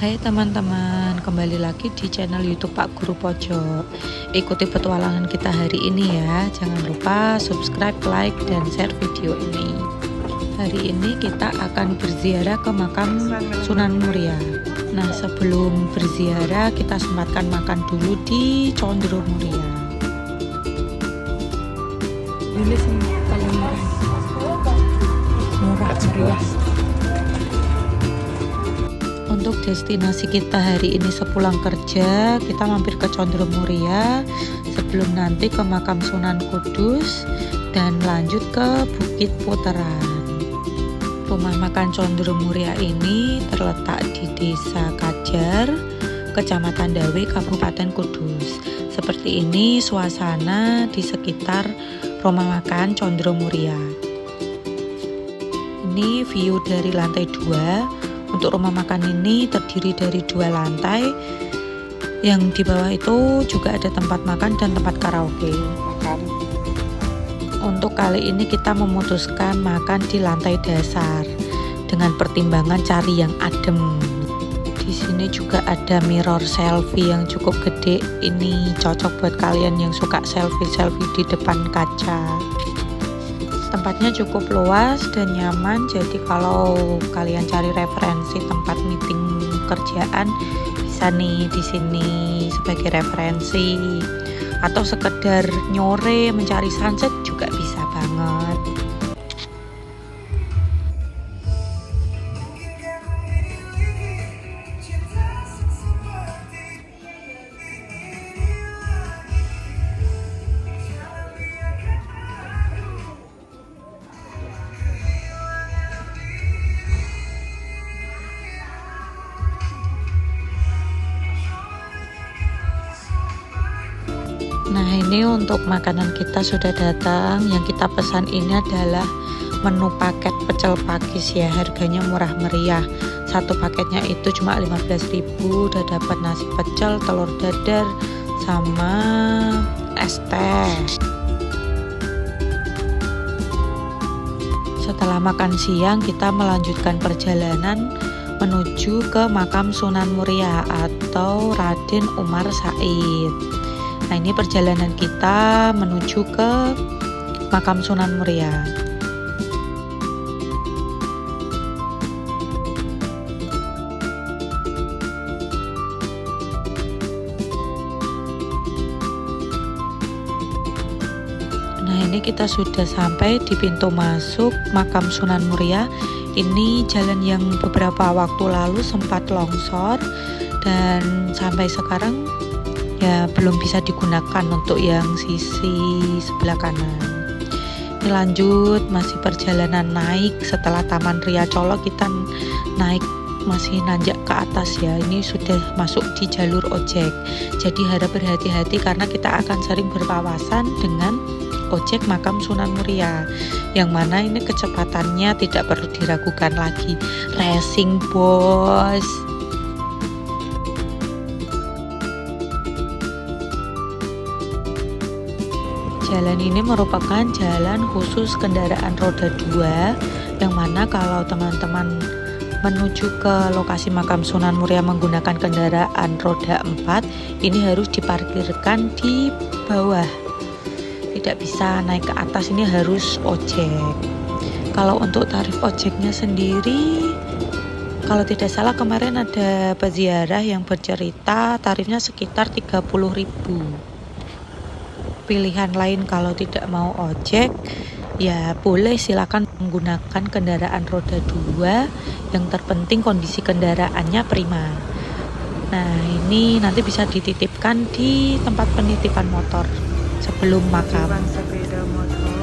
Hai teman-teman, kembali lagi di channel YouTube Pak Guru Pojok. Ikuti petualangan kita hari ini ya. Jangan lupa subscribe, like, dan share video ini. Hari ini kita akan berziarah ke makam Sunan Muria. Nah, sebelum berziarah kita sempatkan makan dulu di Condro Muria. Ini sih paling murah meriah. Untuk destinasi kita hari ini sepulang kerja, kita mampir ke Condro Muria sebelum nanti ke makam Sunan Kudus dan lanjut ke Bukit Puteran. Rumah makan Condro Muria ini terletak di Desa Kajar, Kecamatan Dawe, Kabupaten Kudus. Seperti ini suasana di sekitar rumah makan Condro Muria. Ini view dari lantai 2. Untuk rumah makan ini terdiri dari 2 lantai. Yang di bawah itu juga ada tempat makan dan tempat karaoke. Untuk kali ini kita memutuskan makan di lantai dasar dengan pertimbangan cari yang adem. Di sini juga ada mirror selfie yang cukup gede. Ini cocok buat kalian yang suka selfie-selfie di depan kaca. Tempatnya cukup luas dan nyaman, jadi kalau kalian cari referensi tempat meeting kerjaan bisa nih di sini sebagai referensi, atau sekedar nyore mencari sunset juga bisa banget. Nah, ini untuk makanan kita sudah datang. Yang kita pesan ini adalah menu paket pecel pakis ya. Harganya murah meriah. Satu paketnya itu cuma 15.000. Udah dapat nasi pecel, telur dadar, sama es teh. Setelah makan siang, kita melanjutkan perjalanan menuju ke makam Sunan Muria atau Raden Umar Said. Nah, ini perjalanan kita menuju ke makam Sunan Muria. Nah, ini kita sudah sampai di pintu masuk makam Sunan Muria. Ini jalan yang beberapa waktu lalu sempat longsor dan sampai sekarang ya belum bisa digunakan untuk yang sisi sebelah kanan. Ini lanjut, masih perjalanan naik. Setelah Taman Ria Colo kita naik, masih nanjak ke atas ya. Ini sudah masuk di jalur ojek, jadi harap berhati-hati karena kita akan sering berpawasan dengan ojek makam Sunan Muria, yang mana ini kecepatannya tidak perlu diragukan lagi, racing bos. Jalan ini merupakan jalan khusus kendaraan roda 2, yang mana kalau teman-teman menuju ke lokasi makam Sunan Muria menggunakan kendaraan roda 4, ini harus diparkirkan di bawah. Tidak bisa naik ke atas, ini harus ojek. Kalau untuk tarif ojeknya sendiri, kalau tidak salah kemarin ada peziarah yang bercerita tarifnya sekitar 30.000. Pilihan lain kalau tidak mau ojek ya boleh, silakan menggunakan kendaraan roda 2, yang terpenting kondisi kendaraannya prima. Nah, ini nanti bisa dititipkan di tempat penitipan motor sebelum makam. Sepeda motor.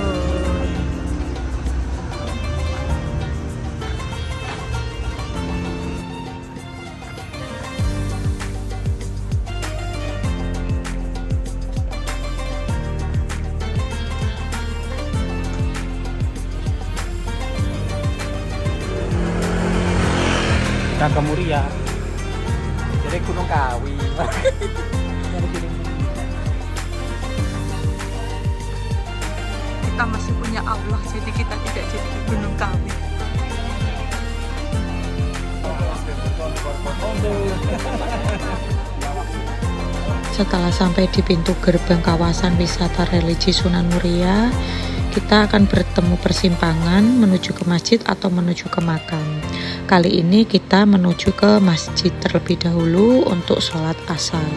Ke Muria, jadi Gunung Kawi. Kita masih punya Allah, jadi kita tidak jadi ke Gunung Kawi. Setelah sampai di pintu gerbang kawasan wisata religi Sunan Muria, kita akan bertemu persimpangan menuju ke masjid atau menuju ke makam. Kali ini kita menuju ke masjid terlebih dahulu untuk sholat asar.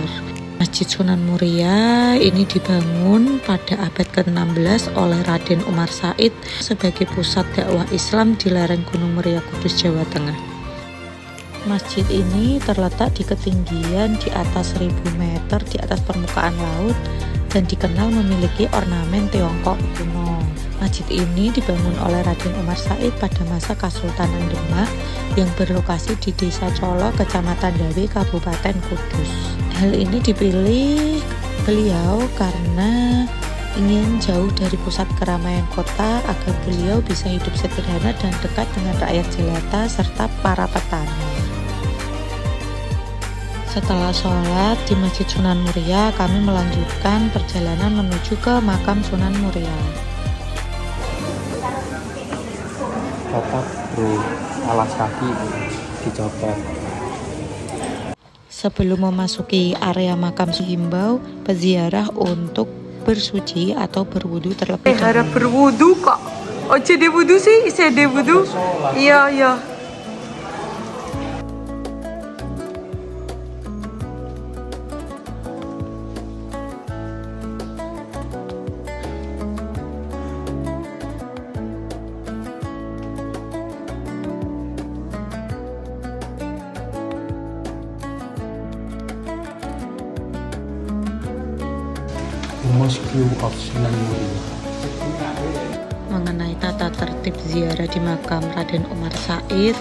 Masjid Sunan Muria ini dibangun pada abad ke-16 oleh Raden Umar Said sebagai pusat dakwah Islam di lereng Gunung Muria, Kudus, Jawa Tengah. Masjid ini terletak di ketinggian di atas 1000 meter di atas permukaan laut dan dikenal memiliki ornamen Tiongkok kuno. Masjid ini dibangun oleh Raden Umar Said pada masa Kesultanan Demak yang berlokasi di Desa Colo, Kecamatan Dawe, Kabupaten Kudus. Hal ini dipilih beliau karena ingin jauh dari pusat keramaian kota agar beliau bisa hidup sederhana dan dekat dengan rakyat jelata serta para petani. Setelah sholat di Masjid Sunan Muria, kami melanjutkan perjalanan menuju ke makam Sunan Muria. Copot bro, alas kaki dicopot. Sebelum memasuki area makam, himbau peziarah untuk bersuci atau berwudu terlebih dahulu. Harap berwudu kok. Ojo deh wudu sih, saya deh wudu. Iya, iya. Mosque of Sunan Muria. Mengenai tata tertib ziarah di makam Raden Umar Said,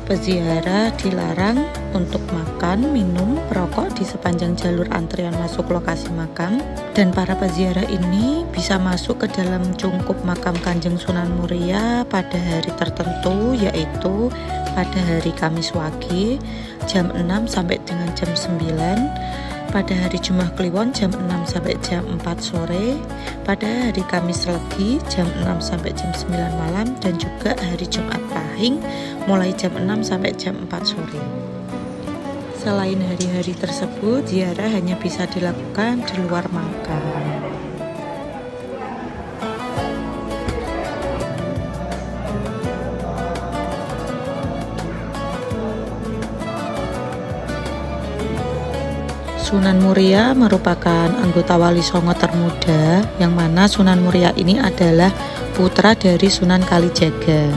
peziarah dilarang untuk makan, minum, merokok di sepanjang jalur antrian masuk lokasi makam, dan para peziarah ini bisa masuk ke dalam cungkup makam Kanjeng Sunan Muria pada hari tertentu, yaitu pada hari Kamis Wage jam 6 sampai dengan jam 9, pada hari Jumat Kliwon jam 6 sampai jam 4 sore, pada hari Kamis Legi jam 6 sampai jam 9 malam, dan juga hari Jumat Pahing mulai jam 6 sampai jam 4 sore. Selain hari-hari tersebut, ziarah hanya bisa dilakukan di luar makam. Sunan Muria merupakan anggota Wali Songo termuda, yang mana Sunan Muria ini adalah putra dari Sunan Kalijaga.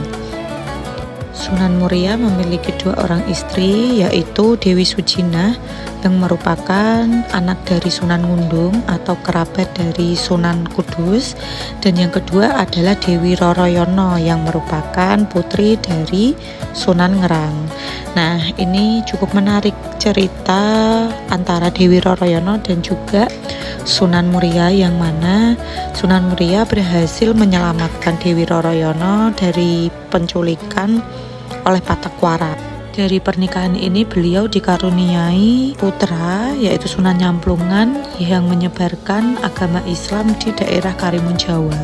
Sunan Muria memiliki 2 orang istri, yaitu Dewi Sujinah yang merupakan anak dari Sunan Ngundung atau kerabat dari Sunan Kudus, dan yang kedua adalah Dewi Roroyono yang merupakan putri dari Sunan Ngerang. Nah, ini cukup menarik cerita antara Dewi Roroyono dan juga Sunan Muria, yang mana Sunan Muria berhasil menyelamatkan Dewi Roroyono dari penculikan oleh Patakwara. Dari pernikahan ini beliau dikaruniai putra, yaitu Sunan Nyamplungan yang menyebarkan agama Islam di daerah Karimun Jawa.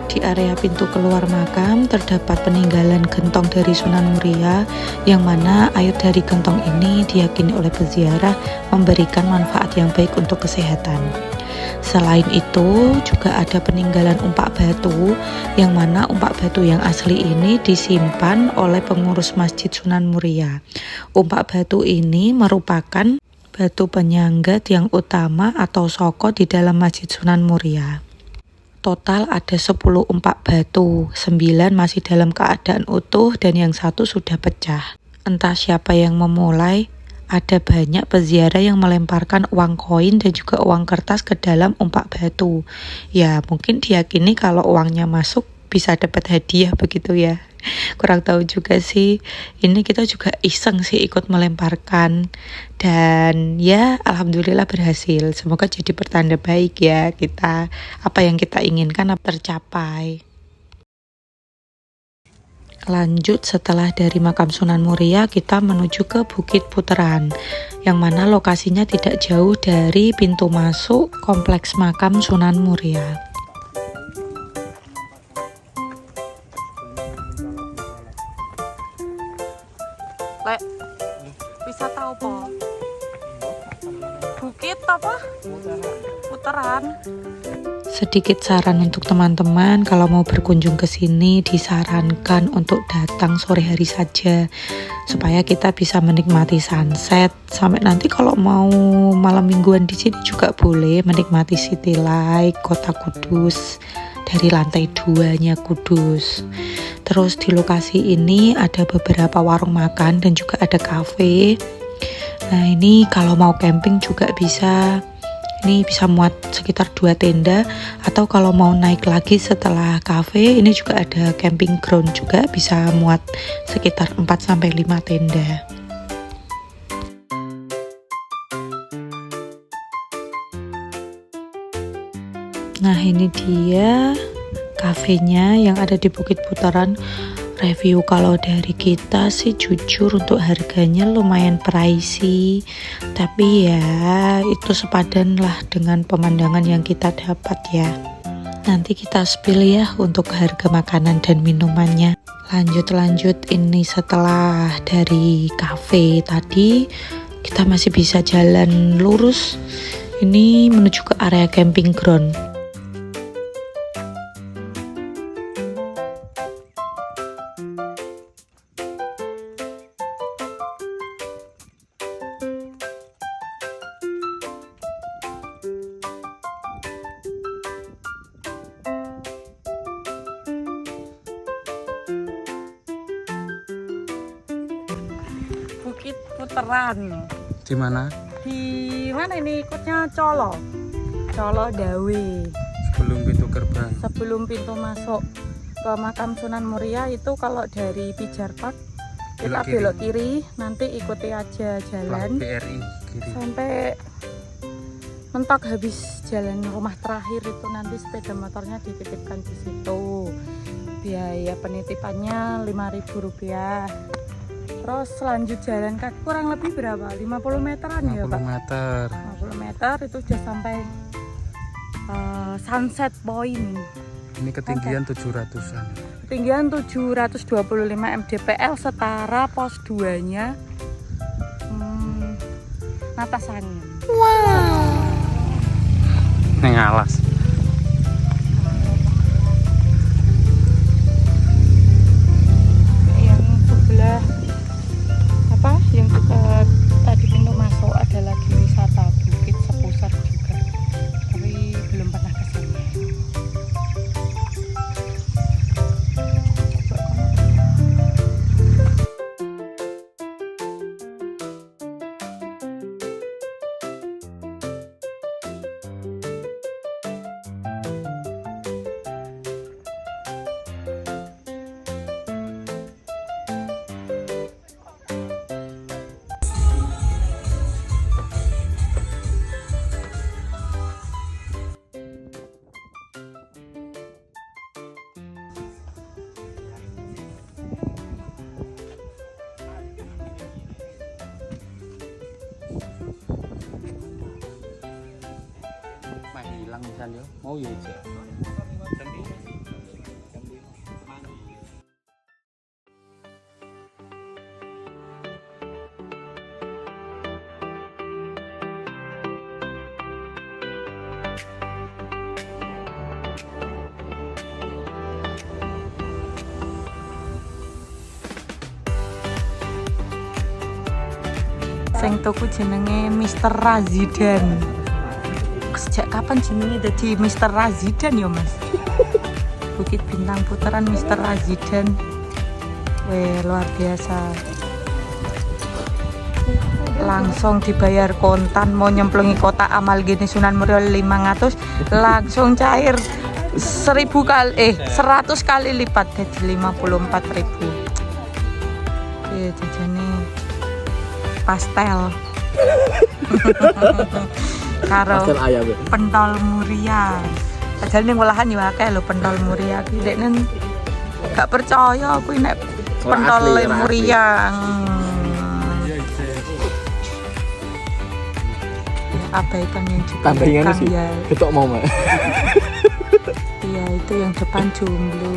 Di area pintu keluar makam terdapat peninggalan gentong dari Sunan Muria, yang mana air dari gentong ini diyakini oleh peziarah memberikan manfaat yang baik untuk kesehatan. Selain itu juga ada peninggalan umpak batu, yang mana umpak batu yang asli ini disimpan oleh pengurus Masjid Sunan Muria. Umpak batu ini merupakan batu penyangga yang utama atau soko di dalam Masjid Sunan Muria. Total ada 10 umpak batu, 9 masih dalam keadaan utuh dan yang 1 sudah pecah. Entah siapa yang memulai, ada banyak peziarah yang melemparkan uang koin dan juga uang kertas ke dalam umpak batu. Ya, mungkin diyakini kalau uangnya masuk bisa dapat hadiah begitu ya. Kurang tahu juga sih. Ini kita juga iseng sih ikut melemparkan. Dan ya, alhamdulillah berhasil. Semoga jadi pertanda baik ya, kita apa yang kita inginkan tercapai. Lanjut, setelah dari makam Sunan Muria, kita menuju ke Bukit Puteran, yang mana lokasinya tidak jauh dari pintu masuk kompleks makam Sunan Muria. Lek, wisata apa? bukit apa? Putaran. Sedikit saran untuk teman-teman, kalau mau berkunjung ke sini disarankan untuk datang sore hari saja supaya kita bisa menikmati sunset. Sampai nanti kalau mau malam mingguan di sini juga boleh menikmati city light Kota Kudus dari lantai 2-nya Kudus. Terus di lokasi ini ada beberapa warung makan dan juga ada kafe. Nah, ini kalau mau camping juga bisa. Ini bisa muat sekitar 2 tenda, atau kalau mau naik lagi setelah cafe, ini juga ada camping ground juga bisa muat sekitar 4-5 tenda. Nah, ini dia kafenya yang ada di Bukit Putaran. Review kalau dari kita sih jujur untuk harganya lumayan pricey, tapi ya itu sepadan lah dengan pemandangan yang kita dapat ya. Nanti kita spill ya untuk harga makanan dan minumannya. Lanjut ini setelah dari cafe tadi kita masih bisa jalan lurus ini menuju ke area camping ground. Bukit Putaran. Di mana? Di mana ini ikutnya Colo Dawe. Sebelum pintu gerbang. Sebelum pintu masuk ke makam Sunan Muria itu kalau dari Pijar Park kita belok kiri, nanti ikuti aja jalan BRI kiri. sampai mentok habis jalan rumah terakhir itu nanti sepeda motornya dititipkan di situ. Biaya penitipannya Rp5.000. Terus lanjut jalan kaki kurang lebih berapa? 50 meteran ya Pak? 50 meter. 50 meter itu sudah sampai Sunset Point. Ini ketinggian 700-an. Ketinggian 725 mdpl setara pos 2-nya atas angin. Wow. Neng alas. Yang sebelah apa? Yang dekat tadi pintu masuk ada lagi wisata Bukit Sepusat juga. Tapi belum pernah ke sana. Hilang misalnya mau ya cek. Sing tuku jenenge Mr. Razidan. Sejak kapan jenenge dadi Mr. Razidan ya Mas? Bukit Bintang Putaran Mr. Razidan. Weh, luar biasa. Langsung dibayar kontan, mau nyemplungi kotak amal gini Sunan Muria 500 langsung cair 100 kali lipat jadi 54.000. Iya jajane pastel. Karo pentol Muria. Padahal ning olahan yo akeh lho pentol Muria ki. Dekne gak percaya aku nek pentol Muria. Abaikan yang juga Tambahnya sih ya. ketok mau Mak. Iya itu yang depan jomblo.